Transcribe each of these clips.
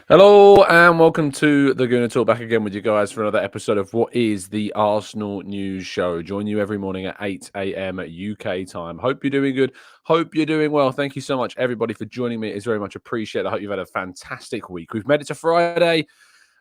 Hello and welcome to the Gooner Talk, back again with you guys for another episode of what is the Arsenal News Show. Join you every morning at 8 a.m. UK time. Hope you're doing good. Hope you're doing well. Thank you so much, everybody, for joining me. It's very much appreciated. I hope you've had a fantastic week. We've made it to Friday,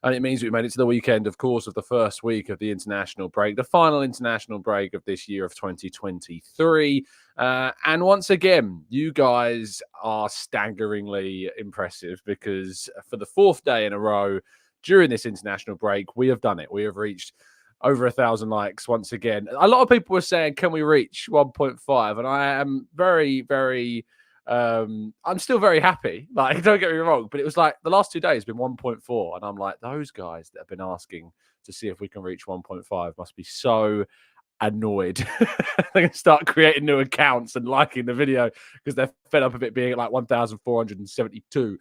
and it means we made it to the weekend, of course, of the first week of the international break, the final international break of this year of 2023. And once again, you guys are staggeringly impressive because for the fourth day in a row during this international break, we have done it. We have reached over 1,000 likes once again. A lot of people were saying, can we reach 1.5? And I am I'm still very happy. Like, don't get me wrong, but it was like the last 2 days been 1.4. And I'm like, those guys that have been asking to see if we can reach 1.5 must be so annoyed. They're going to start creating new accounts and liking the video because they're fed up of it being at like 1,472,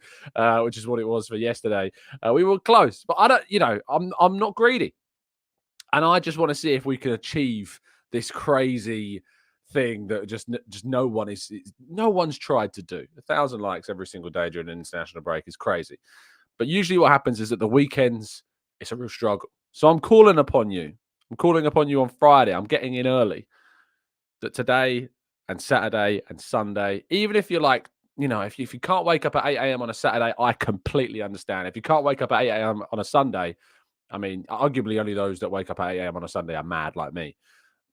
which is what it was for yesterday. We were close, but I'm not greedy. And I just want to see if we can achieve this crazy thing that just no one's tried to do. 1,000 likes every single day during an international break is crazy. But usually what happens is at the weekends, it's a real struggle. So I'm calling upon you. I'm calling upon you on Friday. I'm getting in early. That today and Saturday and Sunday, even if you're like, if you can't wake up at 8 a.m. on a Saturday, I completely understand. If you can't wake up at 8 a.m. on a Sunday, I mean, arguably only those that wake up at 8 a.m. on a Sunday are mad like me.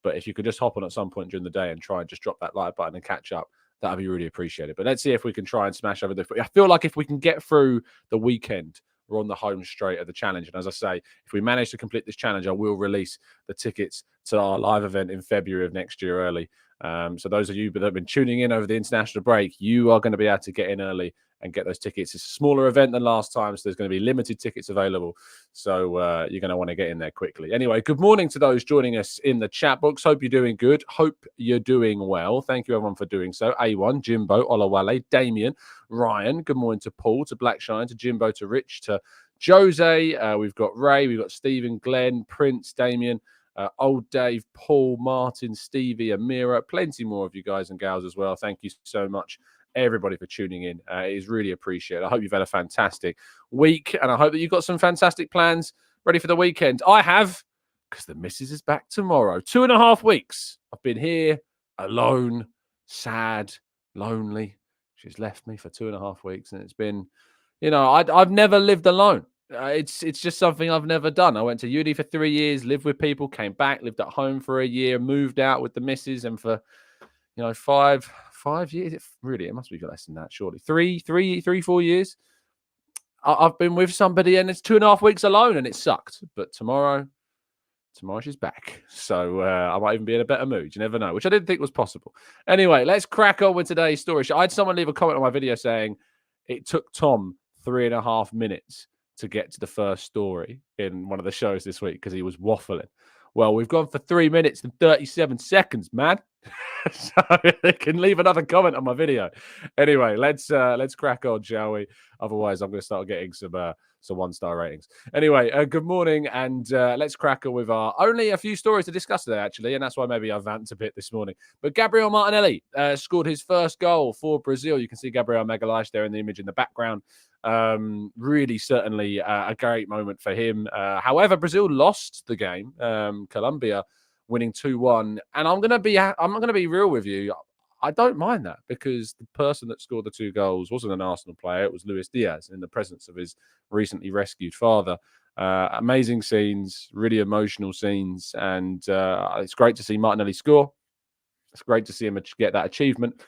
But if you could just hop on at some point during the day and try and just drop that like button and catch up, that'd be really appreciated. But let's see if we can try and smash over the. I feel like if we can get through the weekend, we're on the home straight of the challenge. And as I say, if we manage to complete this challenge, I will release the tickets to our live event in February of next year early. So those of you that have been tuning in over the international break, you are going to be able to get in early and get those tickets. It's a smaller event than last time, so there's going to be limited tickets available. So you're going to want to get in there quickly. Anyway, good morning to those joining us in the chat box. Hope you're doing good. Hope you're doing well. Thank you, everyone, for doing so. A1, Jimbo, Olawale, Damien, Ryan. Good morning to Paul, to Blackshine, to Jimbo, to Rich, to Jose. We've got Ray, we've got Stephen, Glenn, Prince, Damien. Old Dave, Paul, Martin, Stevie, Amira, plenty more of you guys and gals as well. Thank you so much, everybody, for tuning in. It is really appreciated. I hope you've had a fantastic week, and I hope that you've got some fantastic plans ready for the weekend. I have, because the missus is back tomorrow. 2.5 weeks. I've been here alone, sad, lonely. She's left me for 2.5 weeks, and it's been, I've never lived alone. It's just something I've never done. I went to uni for 3 years, lived with people, came back, lived at home for a year, moved out with the missus, and for 5 years. It must be less than that, surely. 4 years. I've been with somebody, and it's 2.5 weeks alone, and it sucked. But tomorrow she's back, so I might even be in a better mood. You never know, which I didn't think was possible. Anyway, let's crack on with today's story. I had someone leave a comment on my video saying it took Tom 3.5 minutes to get to the first story in one of the shows this week because he was waffling. Well, we've gone for 3 minutes and 37 seconds, man. So they can leave another comment on my video. Anyway, let's crack on, shall we? Otherwise, I'm going to start getting some 1-star ratings. Anyway, good morning, and let's crack on with our only a few stories to discuss today, actually, and that's why maybe I vamped a bit this morning. But Gabriel Martinelli scored his first goal for Brazil. You can see Gabriel Magalhaes there in the image in the background. Really, certainly a great moment for him. However, Brazil lost the game. Colombia winning 2-1, and I'm gonna be real with you. I don't mind that because the person that scored the 2 goals wasn't an Arsenal player. It was Luis Diaz in the presence of his recently rescued father. Amazing scenes, really emotional scenes, and it's great to see Martinelli score. It's great to see him get that achievement.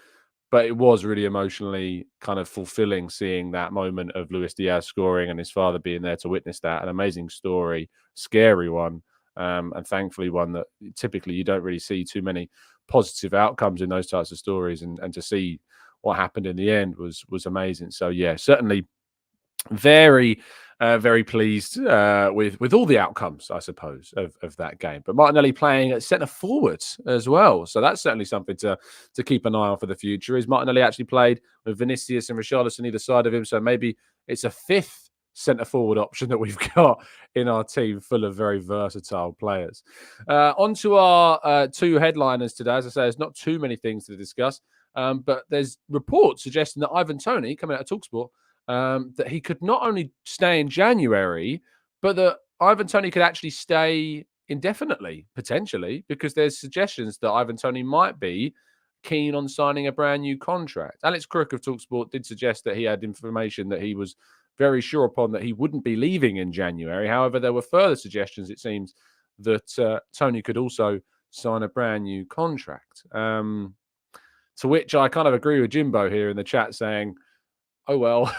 But it was really emotionally kind of fulfilling seeing that moment of Luis Diaz scoring and his father being there to witness that. An amazing story, scary one, and thankfully one that typically you don't really see too many positive outcomes in those types of stories. And to see what happened in the end was amazing. So, yeah, certainly very, very pleased with all the outcomes, I suppose, of that game. But Martinelli playing at centre forward as well, so that's certainly something to keep an eye on for the future. Is Martinelli actually played with Vinicius and Richarlison either side of him, so maybe it's a fifth centre forward option that we've got in our team, full of very versatile players. On to our 2 headliners today. As I say, there's not too many things to discuss, but there's reports suggesting that Ivan Toney, coming out of TalkSport, that he could not only stay in January, but that Ivan Toney could actually stay indefinitely, potentially, because there's suggestions that Ivan Toney might be keen on signing a brand new contract. Alex Crook of Talksport did suggest that he had information that he was very sure upon that he wouldn't be leaving in January. However, there were further suggestions, it seems, that Toney could also sign a brand new contract. To which I kind of agree with Jimbo here in the chat saying, oh, well.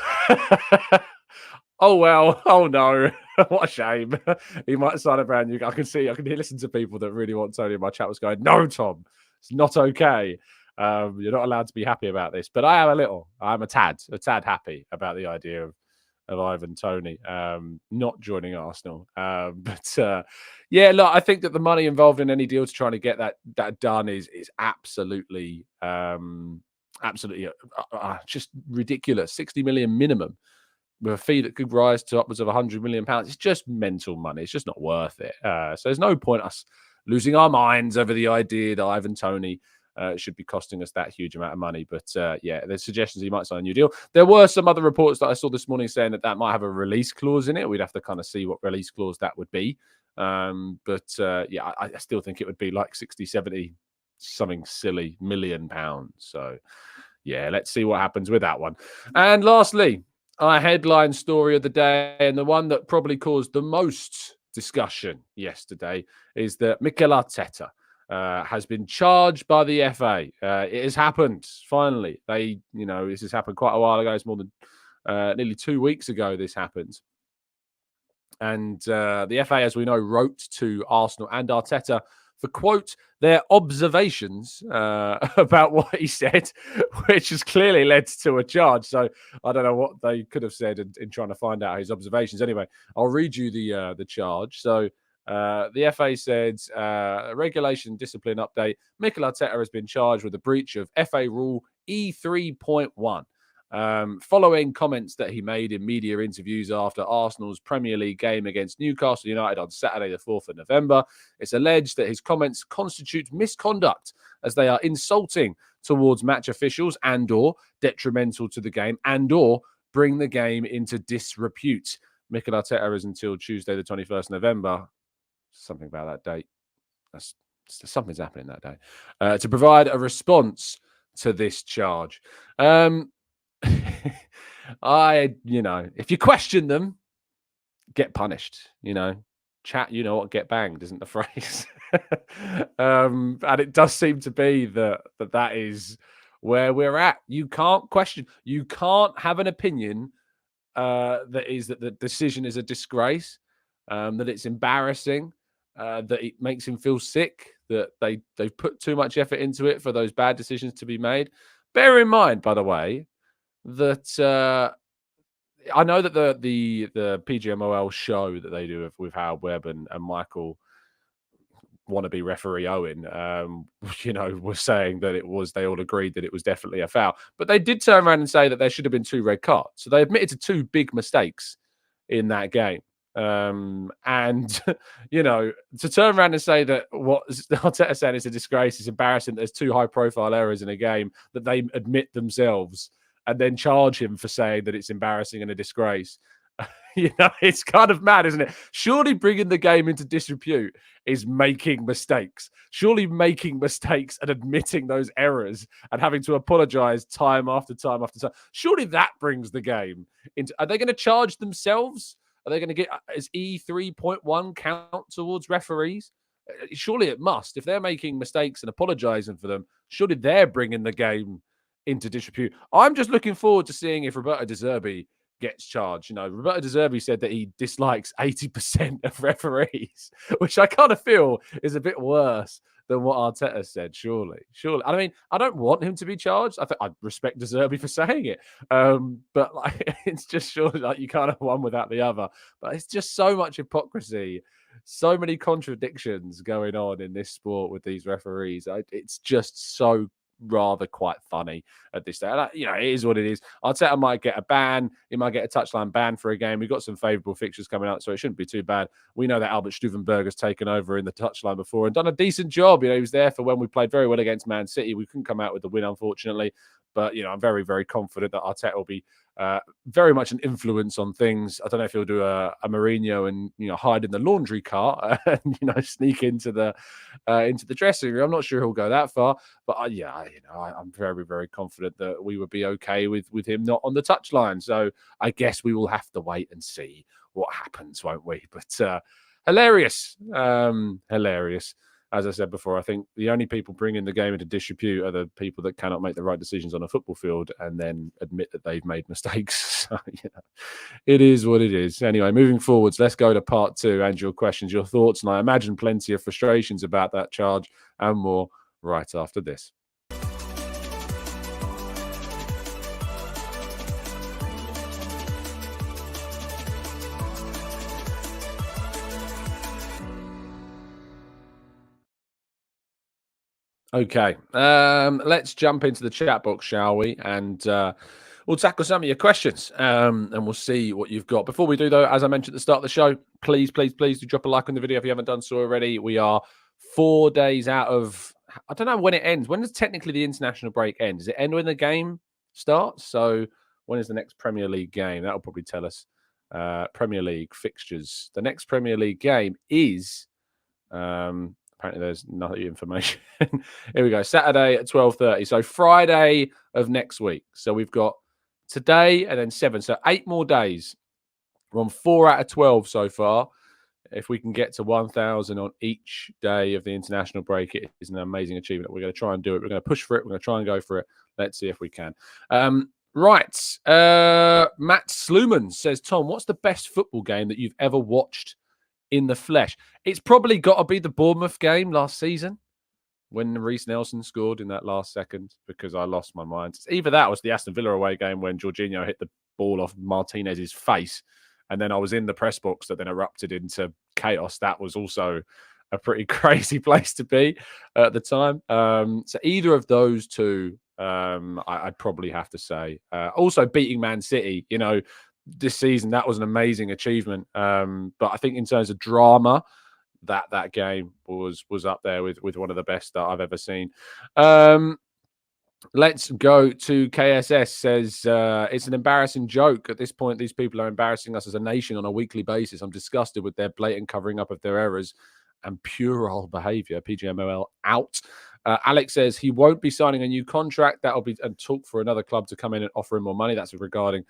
Oh, well. Oh, no. What a shame. He might sign a brand new. I can listen to people that really want Toney in my chat was going, no, Tom, it's not okay. You're not allowed to be happy about this. But I am a little. I'm a tad happy about the idea of Ivan Toney not joining Arsenal. Yeah, look, I think that the money involved in any deal to trying to get that done is absolutely just ridiculous. 60 million minimum with a fee that could rise to upwards of 100 million pounds. It's just mental money. It's just not worth it. So there's no point us losing our minds over the idea that Ivan Toney should be costing us that huge amount of money. But yeah, there's suggestions he might sign a new deal. There were some other reports that I saw this morning saying that might have a release clause in it. We'd have to kind of see what release clause that would be. Yeah, I still think it would be like 60, 70, something silly million pounds. So yeah, let's see what happens with that one. And lastly, our headline story of the day, and the one that probably caused the most discussion yesterday, is that Mikel Arteta has been charged by the FA. It has happened, finally. This has happened quite a while ago. It's more than nearly 2 weeks ago this happened. And the FA, as we know, wrote to Arsenal and Arteta for, quote, their observations about what he said, which has clearly led to a charge. So I don't know what they could have said in trying to find out his observations. Anyway, I'll read you the charge. So the FA said, regulation discipline update, Mikel Arteta has been charged with a breach of FA rule E3.1. Following comments that he made in media interviews after Arsenal's Premier League game against Newcastle United on Saturday, the 4th of November, it's alleged that his comments constitute misconduct as they are insulting towards match officials and/or detrimental to the game and/or bring the game into disrepute. Mikel Arteta is until Tuesday, the 21st of November. Something about that date. Something's happening that day. To provide a response to this charge. If you question them, get punished, chat, get banged, isn't the phrase? And it does seem to be that is where we're at. You can't question, you can't have an opinion that the decision is a disgrace, that it's embarrassing, that it makes him feel sick, that they've put too much effort into it for those bad decisions to be made. Bear in mind, by the way, that I know that the PGMOL show that they do with Howard Webb and Michael wannabe referee Owen, was saying that they all agreed that it was definitely a foul. But they did turn around and say that there should have been 2 red cards. So they admitted to 2 big mistakes in that game. And, to turn around and say that what Arteta said is a disgrace, is embarrassing, there's 2 high-profile errors in a game that they admit themselves, and then charge him for saying that it's embarrassing and a disgrace. It's kind of mad, isn't it? Surely bringing the game into disrepute is making mistakes. Surely making mistakes and admitting those errors and having to apologize time after time after time. Surely that brings the game into... Are they going to charge themselves? Are they going to get... Is E3.1 count towards referees? Surely it must. If they're making mistakes and apologizing for them, surely they're bringing the game into disrepute. I'm just looking forward to seeing if Roberto De Zerbi gets charged. Roberto De Zerbi said that he dislikes 80% of referees, which I kind of feel is a bit worse than what Arteta said. Surely. I mean, I don't want him to be charged. I respect De Zerbi for saying it, but it's just surely you can't have one without the other. But it's just so much hypocrisy, so many contradictions going on in this sport with these referees. It's just so rather quite funny at this stage. It is what it is. Arteta might get a ban. He might get a touchline ban for a game. We've got some favourable fixtures coming up, so it shouldn't be too bad. We know that Albert Stuvenberg has taken over in the touchline before and done a decent job. He was there for when we played very well against Man City. We couldn't come out with the win, unfortunately. But, I'm very, very confident that Arteta will be very much an influence on things. I don't know if he'll do a Mourinho and, hide in the laundry cart and, sneak into the dressing room. I'm not sure he'll go that far. But, I'm very, very confident that we would be okay with him not on the touchline. So I guess we will have to wait and see what happens, won't we? But hilarious. Hilarious. As I said before, I think the only people bringing the game into disrepute are the people that cannot make the right decisions on a football field and then admit that they've made mistakes. So, it is what it is. Anyway, moving forwards, let's go to part 2 and your questions, your thoughts, and I imagine plenty of frustrations about that charge and more right after this. Okay, let's jump into the chat box, shall we? And we'll tackle some of your questions, and we'll see what you've got. Before we do, though, as I mentioned at the start of the show, please do drop a like on the video if you haven't done so already. We are 4 days out of, I don't know when it ends. When does technically the international break end? Does it end when the game starts? So when is the next Premier League game? That'll probably tell us. Premier League fixtures. The next Premier League game is... apparently there's no information. Here we go. Saturday at 12:30. So Friday of next week. So we've got today and then 7. So 8 more days. We're on 4 out of 12 so far. If we can get to 1,000 on each day of the international break, it is an amazing achievement. We're going to try and do it. We're going to push for it. We're going to try and go for it. Let's see if we can. Right. Matt Sluman says, Tom, what's the best football game that you've ever watched in the flesh? It's probably got to be the Bournemouth game last season when Reece Nelson scored in that last second, because I lost my mind. Either that was the Aston Villa away game when Jorginho hit the ball off Martinez's face, and then I was in the press box that then erupted into chaos. That was also a pretty crazy place to be at the time. So either of those two, I'd probably have to say. Also beating Man City, this season, that was an amazing achievement. But I think in terms of drama, that game was up there with one of the best that I've ever seen. Let's go to KSS. Says it's an embarrassing joke. At this point, these people are embarrassing us as a nation on a weekly basis. I'm disgusted with their blatant covering up of their errors and puerile behaviour. PGMOL out. Alex says he won't be signing a new contract. That'll be and talk for another club to come in and offer him more money. That's regarding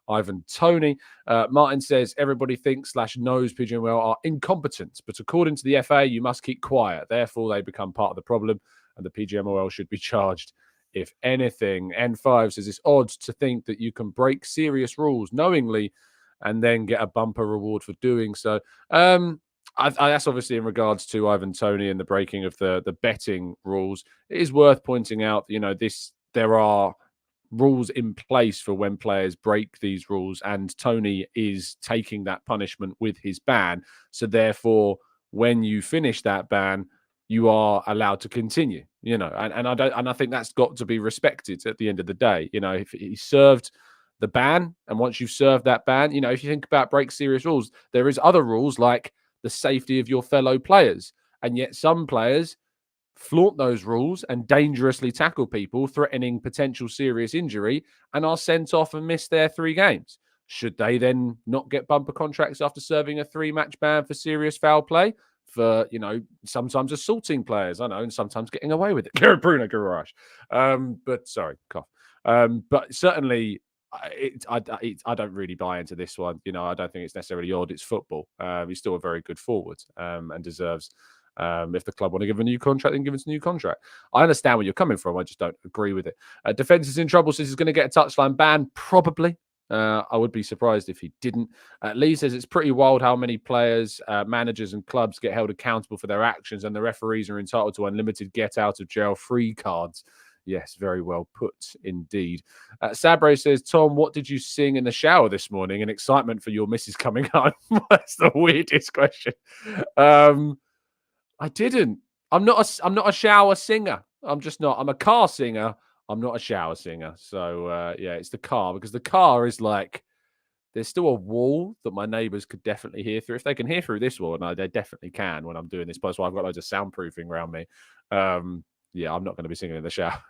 Ivan Toney. Martin says everybody thinks / knows PGMOL are incompetent, but according to the FA, you must keep quiet. Therefore, they become part of the problem, and the PGMOL should be charged. If anything, N5 says it's odd to think that you can break serious rules knowingly and then get a bumper reward for doing so. That's obviously in regards to Ivan Toney and the breaking of the betting rules. It is worth pointing out, there are rules in place for when players break these rules, and Toney is taking that punishment with his ban. So therefore, when you finish that ban, you are allowed to continue, and I think that's got to be respected at the end of the day. If he served the ban, and once you've served that ban, if you think about break serious rules, there is other rules like the safety of your fellow players. And yet some players flaunt those rules and dangerously tackle people, threatening potential serious injury, and are sent off and miss their 3 games. Should they then not get bumper contracts after serving a 3-match ban for serious foul play? For, sometimes assaulting players, I know, and sometimes getting away with it. Bruno Garage. But sorry, cough. But certainly, I don't really buy into this one. I don't think it's necessarily odd. It's football. He's still a very good forward and deserves, if the club want to give him a new contract, then give him a new contract. I understand where you're coming from. I just don't agree with it. Defence is in trouble. Says he's going to get a touchline ban. Probably. I would be surprised if he didn't. Lee says it's pretty wild how many players, managers and clubs get held accountable for their actions, and the referees are entitled to unlimited get-out-of-jail-free cards. Yes, very well put indeed. Sabre says, Tom, what did you sing in the shower this morning in excitement for your missus coming home? That's the weirdest question. I didn't. I'm not a shower singer. I'm just not. I'm a car singer. I'm not a shower singer. So, yeah, it's the car, because the car is like, there's still a wall that my neighbours could definitely hear through. If they can hear through this wall, no, they definitely can when I'm doing this. That's why I've got loads of soundproofing around me. Yeah, I'm not going to be singing in the shower.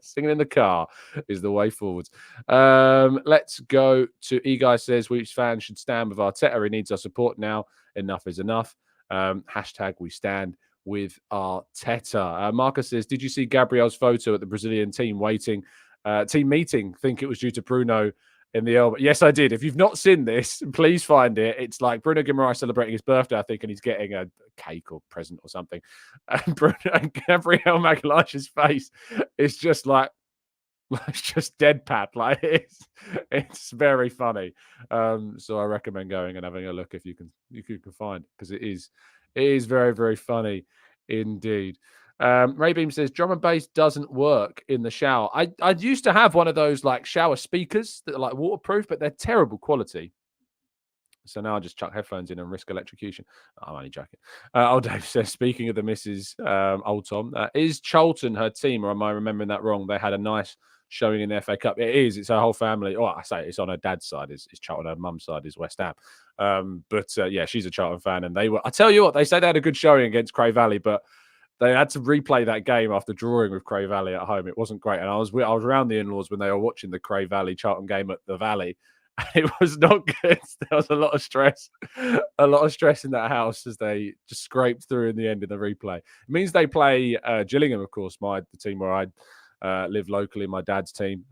Singing in the car is the way forwards. Let's go to Eguy says, which fans should stand with Arteta? He needs our support now. Enough is enough. Hashtag we stand with Arteta. Marcus says, did you see Gabriel's photo at the Brazilian team team meeting? Think it was due to Bruno in the elbow. Yes, I did. If you've not seen this, please find it. It's like Bruno Guimaraes celebrating his birthday, I think, and he's getting a cake or present or something. And Gabriel Magalhaes' face is just like, it's just deadpan. Like it's very funny. So I recommend going and having a look if you can find, because it is very, very funny indeed. Raybeam says drum and bass doesn't work in the shower. I used to have one of those like shower speakers that are like waterproof, but they're terrible quality. So now I just chuck headphones in and risk electrocution. I'm only joking. Old Dave says, speaking of the missus, old Tom, is Charlton her team, or am I remembering that wrong? They had a nice showing in the FA Cup. It is. It's her whole family. Oh, I say it's on her dad's side. Is Charlton. Her mum's side is West Ham. Yeah, she's a Charlton fan, and they were. I tell you what, they say they had a good showing against Cray Valley, but they had to replay that game after drawing with Cray Valley at home. It wasn't great, and I was around the in-laws when they were watching the Cray Valley Charlton game at the Valley. It was not good. There was a lot of stress in that house as they just scraped through in the end of the replay. It means they play Gillingham, of course, the team where I live locally, my dad's team.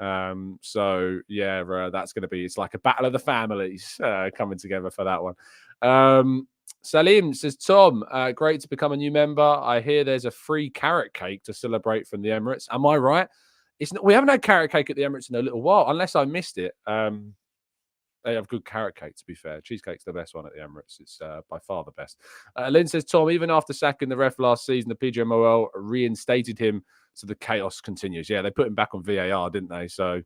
So yeah, that's going to be, it's like a battle of the families coming together for that one. Salim says, Tom, great to become a new member. I hear there's a free carrot cake to celebrate from the Emirates. Am I right? We haven't had carrot cake at the Emirates in a little while, unless I missed it. They have good carrot cake, to be fair. Cheesecake's the best one at the Emirates. It's by far the best. Lynn says, Tom, even after sacking the ref last season, the PGMOL reinstated him, so the chaos continues. Yeah, they put him back on VAR, didn't they? So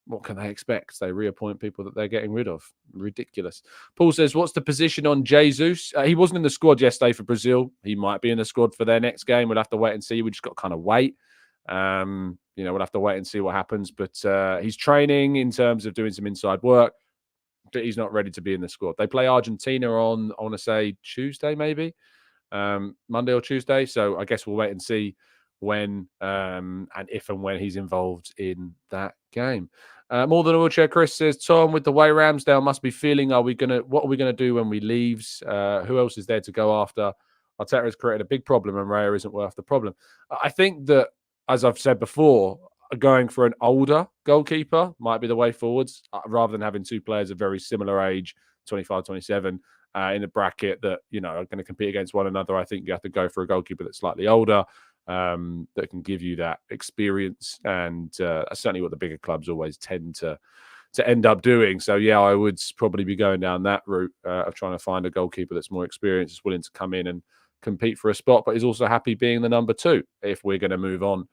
what can they expect? They reappoint people that they're getting rid of. Ridiculous. Paul says, what's the position on Jesus? He wasn't in the squad yesterday for Brazil. He might be in the squad for their next game. We'll have to wait and see. We just got to kind of wait. We'll have to wait and see what happens. But he's training in terms of doing some inside work, but he's not ready to be in the squad. They play Argentina on, I want to say, Tuesday, maybe. Monday or Tuesday. So I guess we'll wait and see when and if and when he's involved in that game. More than a wheelchair, Chris says, Tom, with the way Ramsdale must be feeling, what are we gonna do when we leaves? Who else is there to go after? Arteta has created a big problem and Raya isn't worth the problem. I think that, as I've said before, going for an older goalkeeper might be the way forwards, rather than having two players of very similar age, 25, 27, in a bracket that, are going to compete against one another. I think you have to go for a goalkeeper that's slightly older, that can give you that experience. And that's certainly what the bigger clubs always tend to end up doing. So, yeah, I would probably be going down that route of trying to find a goalkeeper that's more experienced, is willing to come in and compete for a spot, but is also happy being the number two if we're going to move on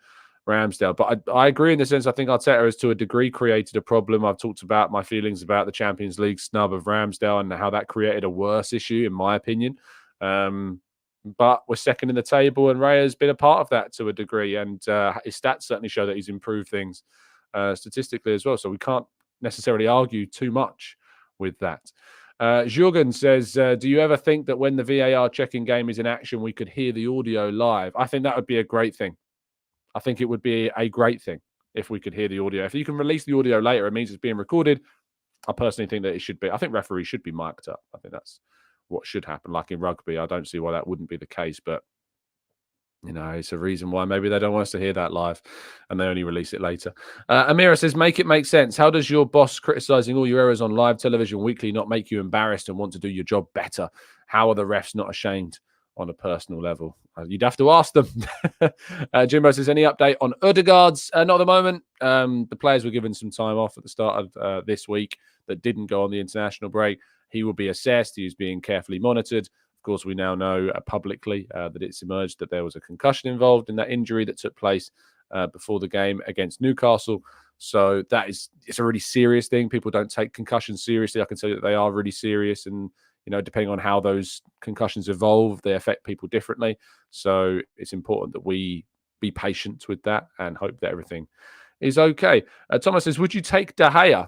Ramsdale. But I agree in the sense, I think Arteta has to a degree created a problem. I've talked about my feelings about the Champions League snub of Ramsdale and how that created a worse issue, in my opinion. But we're second in the table, and Raya's been a part of that to a degree. And his stats certainly show that he's improved things statistically as well. So we can't necessarily argue too much with that. Jürgen says, do you ever think that when the VAR checking game is in action, we could hear the audio live? I think that would be a great thing. I think it would be a great thing if we could hear the audio. If you can release the audio later, it means it's being recorded. I personally think that it should be. I think referees should be mic'd up. I think that's what should happen. Like in rugby, I don't see why that wouldn't be the case. But, it's a reason why maybe they don't want us to hear that live and they only release it later. Amira says, make it make sense. How does your boss criticizing all your errors on live television weekly not make you embarrassed and want to do your job better? How are the refs not ashamed on a personal level? You'd have to ask them. Jimbo says, any update on Ødegaard's? Not at the moment. The players were given some time off at the start of this week that didn't go on the international break. He will be assessed. He is being carefully monitored. Of course, we now know publicly that it's emerged that there was a concussion involved in that injury that took place before the game against Newcastle. So it's a really serious thing. People don't take concussions seriously. I can tell you that they are really serious, and depending on how those concussions evolve, they affect people differently. So it's important that we be patient with that and hope that everything is okay. Thomas says, would you take De Gea?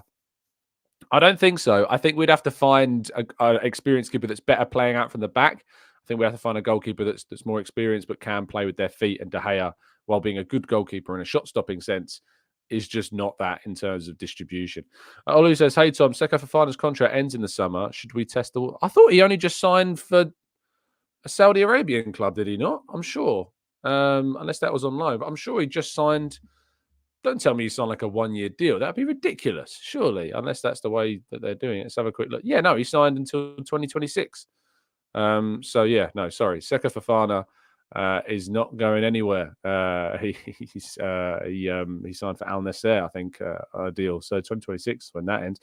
I don't think so. I think we'd have to find an experienced keeper that's better playing out from the back. I think we have to find a goalkeeper that's more experienced but can play with their feet, and De Gea while being a good goalkeeper in a shot-stopping sense, is just not that in terms of distribution. Olu says, hey, Tom, Seko Fofana's contract ends in the summer. Should we test the... I thought he only just signed for a Saudi Arabian club, did he not? I'm sure. Unless that was on loan. But I'm sure he just signed... Don't tell me he signed like a one-year deal. That'd be ridiculous, surely, unless that's the way that they're doing it. Let's have a quick look. Yeah, no, he signed until 2026. So yeah, no, sorry. Seko Fofana is not going anywhere. He signed for Al Nassr, I think, a deal. So 2026 when that ends.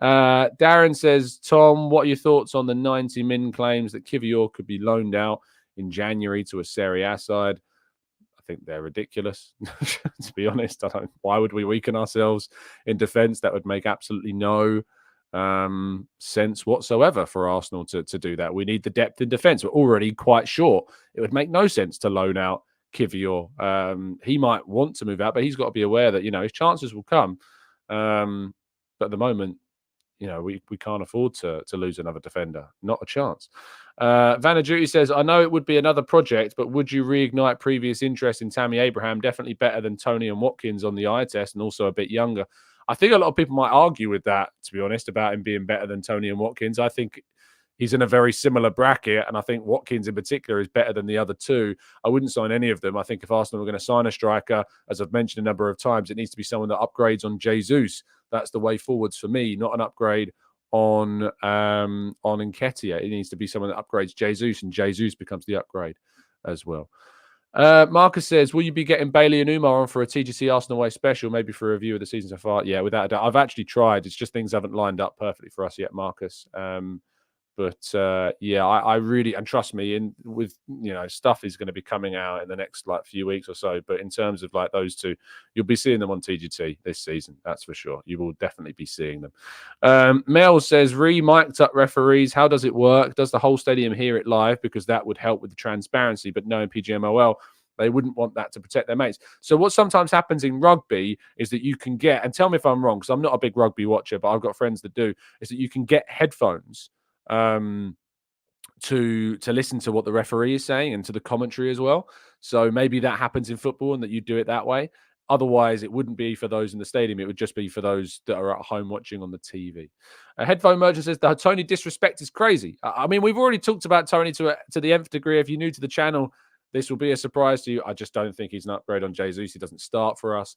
Darren says, Tom, what are your thoughts on the 90 min claims that Kivior could be loaned out in January to a Serie A side? I think they're ridiculous, to be honest. Why would we weaken ourselves in defence? That would make absolutely no sense whatsoever for Arsenal to do that. We need the depth in defence. We're already quite short. It would make no sense to loan out Kivior. He might want to move out, but he's got to be aware that, his chances will come. But at the moment, we can't afford to lose another defender. Not a chance. Vanaduti says, I know it would be another project, but would you reignite previous interest in Tammy Abraham? Definitely better than Toney and Watkins on the eye test, and also a bit younger. I think a lot of people might argue with that, to be honest, about him being better than Toney and Watkins. I think he's in a very similar bracket, and I think Watkins in particular is better than the other two. I wouldn't sign any of them. I think if Arsenal were going to sign a striker, as I've mentioned a number of times, it needs to be someone that upgrades on Jesus. That's the way forwards for me, not an upgrade on Nketiah. It needs to be someone that upgrades Jesus, and Jesus becomes the upgrade as well. Marcus says, will you be getting Bailey and Umar on for a TGC Arsenal Way special, maybe for a review of the season so far? Yeah, without a doubt. I've actually tried. It's just things haven't lined up perfectly for us yet, Marcus. Yeah, I really, and trust me, stuff is going to be coming out in the next few weeks or so. But in terms of those two, you'll be seeing them on TGT this season. That's for sure. You will definitely be seeing them. Mel says, re-mic'd up referees. How does it work? Does the whole stadium hear it live? Because that would help with the transparency. But knowing PGMOL, they wouldn't want that to protect their mates. So what sometimes happens in rugby is that you can get, and tell me if I'm wrong, because I'm not a big rugby watcher, but I've got friends that do, is that you can get headphones to listen to what the referee is saying and to the commentary as well. So maybe that happens in football and that you do it that way. Otherwise, it wouldn't be for those in the stadium. It would just be for those that are at home watching on the TV. Headphone Merchant says, the Toney disrespect is crazy. I mean, we've already talked about Toney to the nth degree. If you're new to the channel, this will be a surprise to you. I just don't think he's an upgrade on Jesus. He doesn't start for us.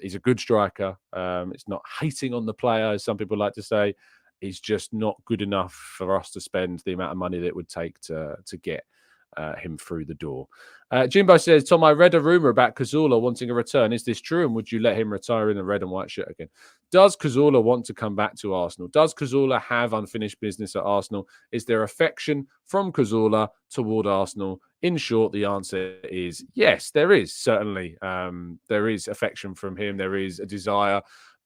He's a good striker. It's not hating on the player, as some people like to say. He's just not good enough for us to spend the amount of money that it would take to get him through the door. Jimbo says, Tom, I read a rumor about Cazorla wanting a return. Is this true? And would you let him retire in the red and white shirt again? Does Cazorla want to come back to Arsenal? Does Cazorla have unfinished business at Arsenal? Is there affection from Cazorla toward Arsenal? In short, the answer is yes, there is. Certainly, there is affection from him. There is a desire.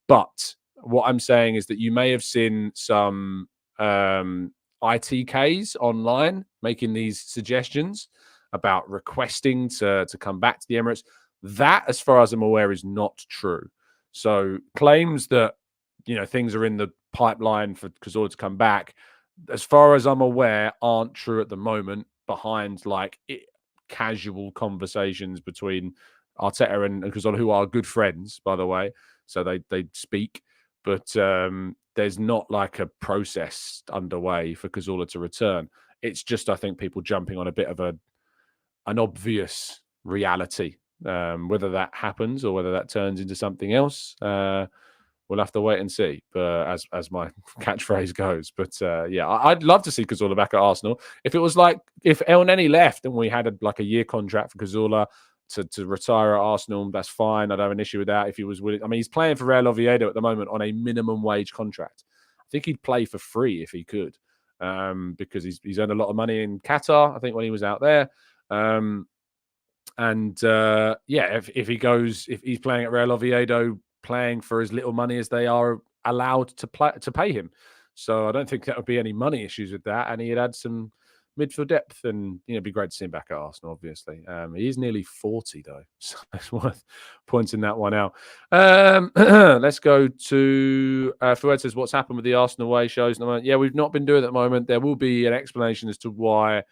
But what I'm saying is that you may have seen some ITKs online making these suggestions about requesting to come back to the Emirates. That, as far as I'm aware, is not true. So claims that, things are in the pipeline for Cazorla to come back, as far as I'm aware, aren't true at the moment, behind casual conversations between Arteta and Cazorla, who are good friends, by the way. So they speak. But there's not a process underway for Cazorla to return. It's just, I think, people jumping on a bit of an obvious reality. Whether that happens or whether that turns into something else, we'll have to wait and see. But as my catchphrase goes, but yeah, I'd love to see Cazorla back at Arsenal. If it was if El Neni left and we had a year contract for Cazorla to retire at Arsenal, that's fine. I don't have an issue with that. If he was willing, I mean, he's playing for Real Oviedo at the moment on a minimum wage contract. I think he'd play for free if he could, because he's earned a lot of money in Qatar, I think, when he was out there. Yeah, if he's playing at Real Oviedo, playing for as little money as they are allowed to pay him. So I don't think that would be any money issues with that. And he'd add some midfield depth, and it'd be great to see him back at Arsenal, obviously. He is nearly 40 though, so it's worth pointing that one out. Let's go to Fuad says, what's happened with the Arsenal Way shows? Yeah, we've not been doing it at the moment. There will be an explanation as to why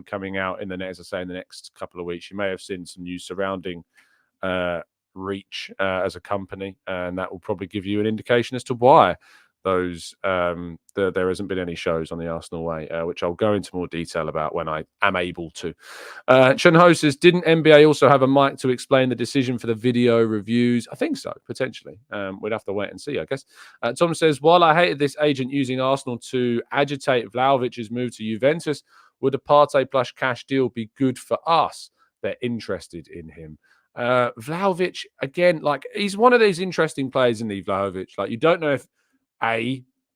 coming out in the, as I say, in the next couple of weeks. You may have seen some news surrounding Reach as a company, and that will probably give you an indication as to why there hasn't been any shows on the Arsenal way, which I'll go into more detail about when I am able to. Shenho says, didn't NBA also have a mic to explain the decision for the video reviews? I think so, potentially. We'd have to wait and see, I guess. Tom says, while I hated this agent using Arsenal to agitate Vlahovic's move to Juventus, would a Partey plus cash deal be good for us? They're interested in him. Vlahovic, again, like, he's one of these interesting players in the Vlahovic. Like, you don't know if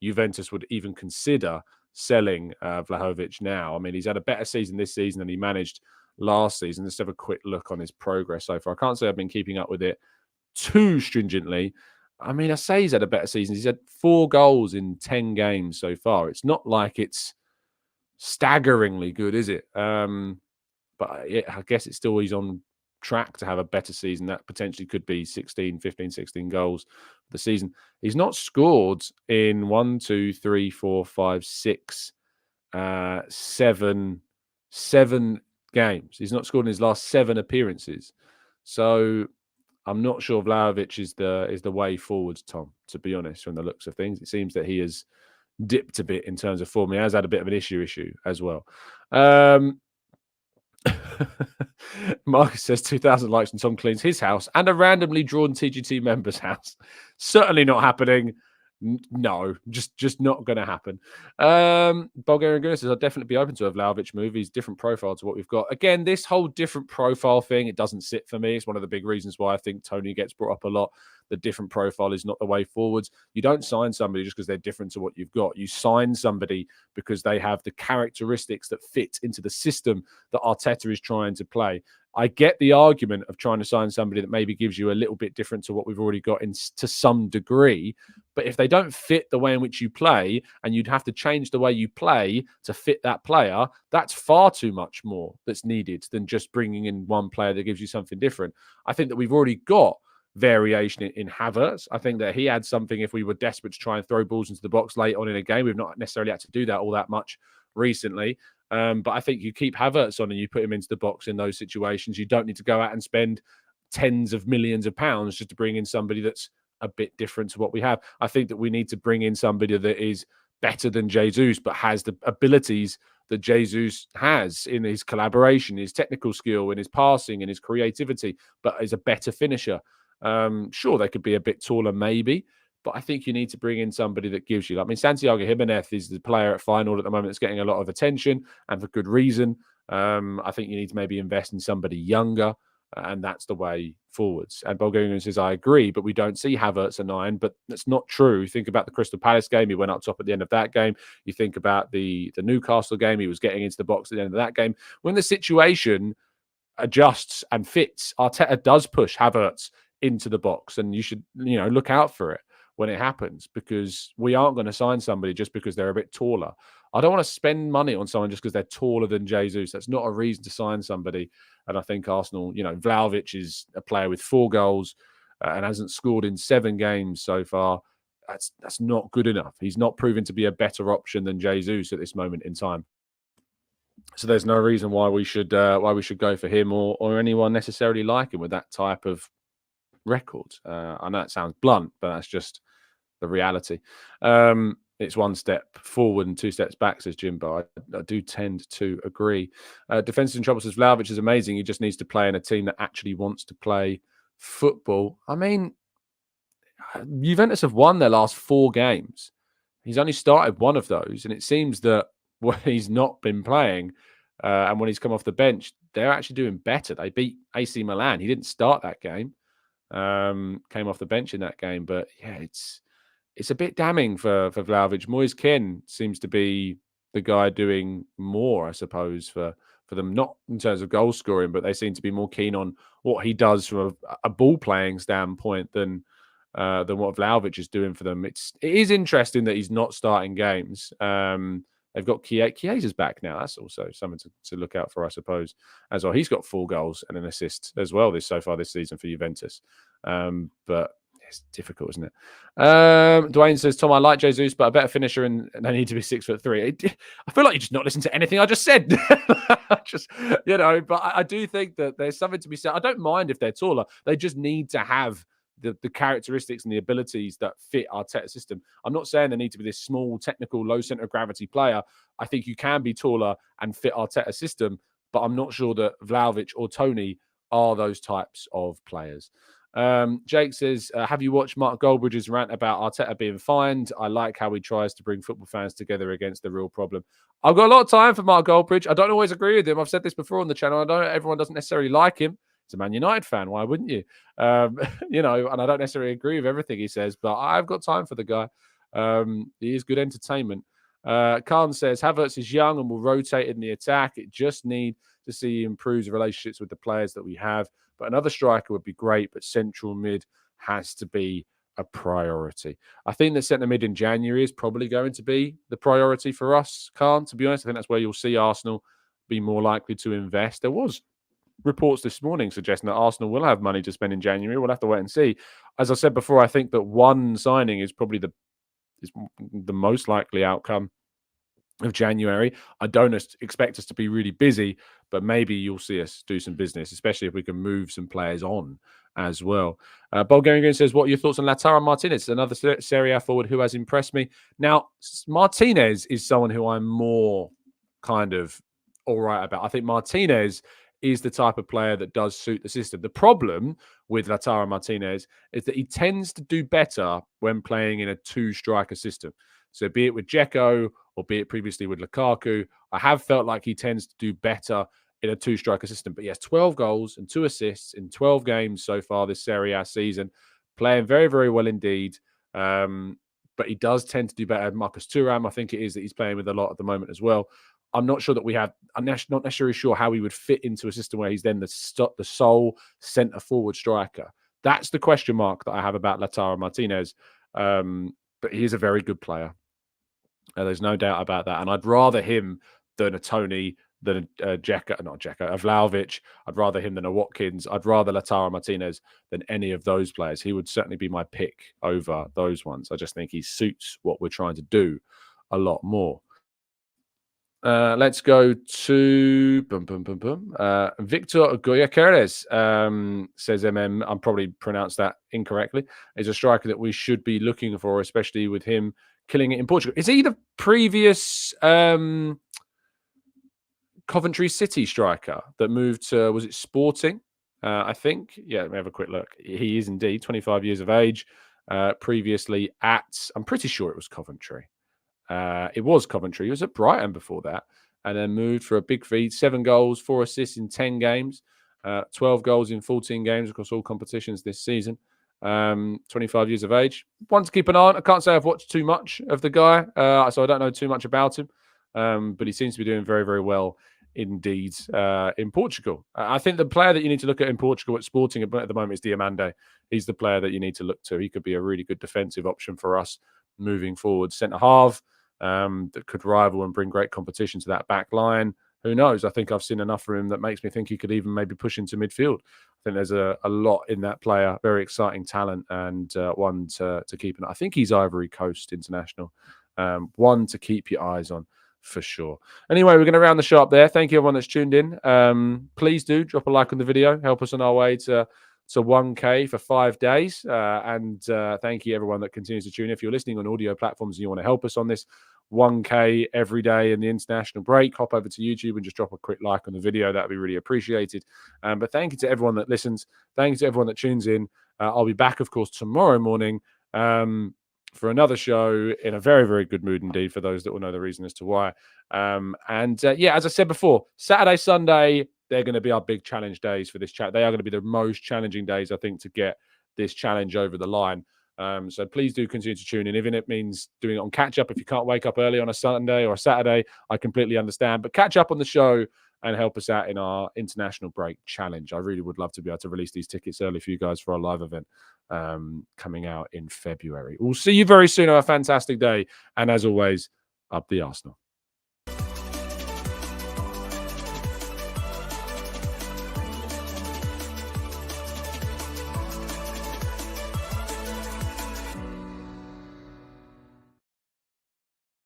Juventus would even consider selling Vlahovic now. I mean, he's had a better season this season than he managed last season. Let's have a quick look on his progress so far. I can't say I've been keeping up with it too stringently. I mean, I say he's had a better season. He's had 4 goals in 10 games so far. It's not like it's staggeringly good, is it? But I guess it's still, he's on track to have a better season. That potentially could be 16 goals for the season. He's not scored in 7 games. He's not scored in his last 7 appearances. So I'm not sure Vlahovic is the way forward, Tom, to be honest, from the looks of things. It seems that he has dipped a bit in terms of form. He has had a bit of an issue as well. Marcus says 2,000 likes and Tom cleans his house and a randomly drawn TGT member's house. Certainly not happening. No, just not going to happen. Bulgarian Gooner says, I'd definitely be open to a Vlahovic move. He's different profile to what we've got. Again, this whole different profile thing, it doesn't sit for me. It's one of the big reasons why I think Toney gets brought up a lot. The different profile is not the way forwards. You don't sign somebody just because they're different to what you've got. You sign somebody because they have the characteristics that fit into the system that Arteta is trying to play. I get the argument of trying to sign somebody that maybe gives you a little bit different to what we've already got to some degree. But if they don't fit the way in which you play, and you'd have to change the way you play to fit that player, that's far too much more that's needed than just bringing in one player that gives you something different. I think that we've already got variation in Havertz. I think that he had something if we were desperate to try and throw balls into the box late on in a game. We've not necessarily had to do that all that much recently. But I think you keep Havertz on and you put him into the box in those situations. You don't need to go out and spend tens of millions of pounds just to bring in somebody that's a bit different to what we have. I think that we need to bring in somebody that is better than Jesus, but has the abilities that Jesus has in his collaboration, his technical skill, in his passing, and his creativity, but is a better finisher. Sure, they could be a bit taller, maybe, but I think you need to bring in somebody that gives you. I mean, Santiago Jimenez is the player at Feyenoord at the moment that's getting a lot of attention, and for good reason. I think you need to maybe invest in somebody younger, and that's the way forwards. And Bulgarian says, I agree, but we don't see Havertz at 9, but that's not true. Think about the Crystal Palace game. He went up top at the end of that game. You think about the Newcastle game. He was getting into the box at the end of that game. When the situation adjusts and fits, Arteta does push Havertz into the box, and you should, look out for it when it happens, because we aren't going to sign somebody just because they're a bit taller. I don't want to spend money on someone just because they're taller than Jesus. That's not a reason to sign somebody. And I think Arsenal, Vlahovic is a player with 4 goals and hasn't scored in 7 games so far. That's not good enough. He's not proven to be a better option than Jesus at this moment in time. So there's no reason why we should go for him or anyone necessarily like him with that type of record. I know it sounds blunt, but that's just the reality. It's 1 step forward and 2 steps back, says Jimbo. I do tend to agree. Defensive in trouble says Vlahovic is amazing. He just needs to play in a team that actually wants to play football. I mean, Juventus have won their last 4 games. He's only started 1 of those, and it seems that when he's not been playing and when he's come off the bench, they're actually doing better. They beat AC Milan. He didn't start that game. Came off the bench in that game, but yeah, it's a bit damning for Vlahovic. Moise Kean seems to be the guy doing more, I suppose, for them, not in terms of goal scoring, but they seem to be more keen on what he does from a ball playing standpoint than what Vlahovic is doing for them. It is interesting that he's not starting games. They've got Chiesa's back now. That's also something to look out for, I suppose, as well. He's got 4 goals and an assist as well so far this season for Juventus. But it's difficult, isn't it? Dwayne says, Tom, I like Jesus, but a better finisher and they need to be 6'3". I feel like you just not listened to anything I just said. Just, but I do think that there's something to be said. I don't mind if they're taller. They just need to have the characteristics and the abilities that fit Arteta's system. I'm not saying they need to be this small, technical, low center of gravity player. I think you can be taller and fit Arteta's system, but I'm not sure that Vlahovic or Toney are those types of players. Jake says, have you watched Mark Goldbridge's rant about Arteta being fined? I like how he tries to bring football fans together against the real problem. I've got a lot of time for Mark Goldbridge. I don't always agree with him. I've said this before on the channel. I know everyone doesn't necessarily like him. He's a Man United fan. Why wouldn't you? And I don't necessarily agree with everything he says, but I've got time for the guy. He is good entertainment. Khan says, Havertz is young and will rotate in the attack. It just need to see he improves relationships with the players that we have. But another striker would be great, but central mid has to be a priority. I think the centre mid in January is probably going to be the priority for us, Khan. To be honest, I think that's where you'll see Arsenal be more likely to invest. There was reports this morning suggesting that Arsenal will have money to spend in January. We'll have to wait and see. As I said before, I think that one signing is probably the most likely outcome of January. I don't expect us to be really busy, but maybe you'll see us do some business, especially if we can move some players on as well. Bulgarian says, what are your thoughts on Lautaro Martinez? Another Serie A forward who has impressed me. Now, Martinez is someone who I'm more kind of all right about. I think Martinez is the type of player that does suit the system. The problem with Lautaro Martinez is that he tends to do better when playing in a two-striker system. So be it with Dzeko or be it previously with Lukaku, I have felt like he tends to do better in a two-striker system. But he has 12 goals and 2 assists in 12 games so far this Serie A season, playing very, very well indeed. But he does tend to do better. Marcus Thuram, I think it is that he's playing with a lot at the moment as well. I'm not sure that I'm not necessarily sure how he would fit into a system where he's then the sole centre-forward striker. That's the question mark that I have about Lautaro Martinez. But he is a very good player. There's no doubt about that. And I'd rather him than a Toney, than a Vlahovic. I'd rather him than a Watkins. I'd rather Lautaro Martinez than any of those players. He would certainly be my pick over those ones. I just think he suits what we're trying to do a lot more. Let's go to Victor Goyaqueres, says MM. I'm probably pronounced that incorrectly. Is a striker that we should be looking for, especially with him killing it in Portugal. Is he the previous Coventry City striker that moved to, was it Sporting? I think. Yeah, let me have a quick look. He is indeed 25 years of age. Previously I'm pretty sure it was Coventry. It was Coventry. He was at Brighton before that, and then moved for a big fee. 7 goals, 4 assists in 10 games, 12 goals in 14 games across all competitions this season. 25 years of age. One to keep an eye on. I can't say I've watched too much of the guy, so I don't know too much about him. But he seems to be doing very, very well indeed in Portugal. I think the player that you need to look at in Portugal at Sporting at the moment is Diamande. He's the player that you need to look to. He could be a really good defensive option for us moving forward. Centre half that could rival and bring great competition to that back line. Who knows? I think I've seen enough for him that makes me think he could even maybe push into midfield. I think there's a lot in that player, very exciting talent, and one to keep an eye. I think he's Ivory Coast international. One to keep your eyes on for sure. Anyway, we're going to round the show up there. Thank you everyone that's tuned in. Please do drop a like on the video. Help us on our way to 1K for 5 days. And thank you everyone that continues to tune in. If you're listening on audio platforms and you want to help us on this 1K every day in the international break, hop over to YouTube and just drop a quick like on the video. That would be really appreciated. But thank you to everyone that listens. Thank you to everyone that tunes in. I'll be back, of course, tomorrow morning for another show in a very, very good mood indeed, for those that will know the reason as to why. Yeah, as I said before, Saturday, Sunday, they're going to be our big challenge days for this chat. They are going to be the most challenging days, I think, to get this challenge over the line. So please do continue to tune in. Even if it means doing it on catch-up, if you can't wake up early on a Sunday or a Saturday, I completely understand. But catch up on the show and help us out in our international break challenge. I really would love to be able to release these tickets early for you guys for our live event coming out in February. We'll see you very soon. Have a fantastic day. And as always, up the Arsenal.